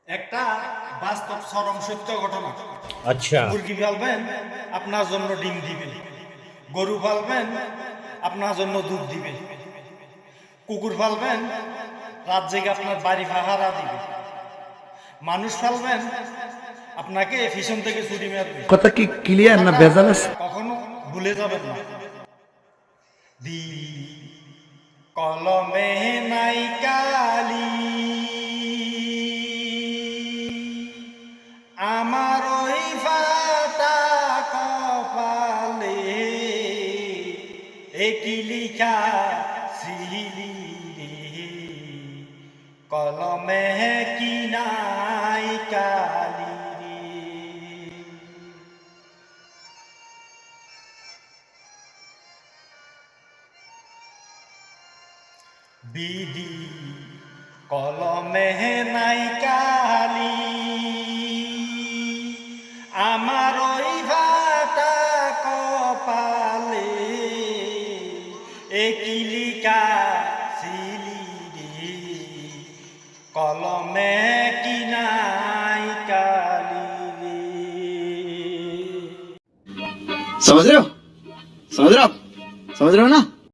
একটা বাস্তব চরম সত্য ঘটনা। আচ্ছা, মুরগি পালবেন আপনার জন্য ডিম দিবে, গরু পালবেন আপনার জন্য দুধ দিবে, কুকুর পালবেন রাত জেগে আপনার বাড়ি পাহারা দিবে, মানুষ পালবেন আপনাকে পিছন থেকে ছুরি মারবে। কথা কি ক্লিয়ার না ভেজাল আছে? কখনো ভুলে যাবেন না, দি কলমে নাই কালি, আমার ওই ফাটা কপালে একই লিখা ছিলি রে, কলমে কি নাই কালি রে। বিধি কলমে নাই কালি, আমার ওই ভাটা কপালে একই লিখা ছিলি রে, কলমে কি নাই কালি রে। समझ रहे हो ना?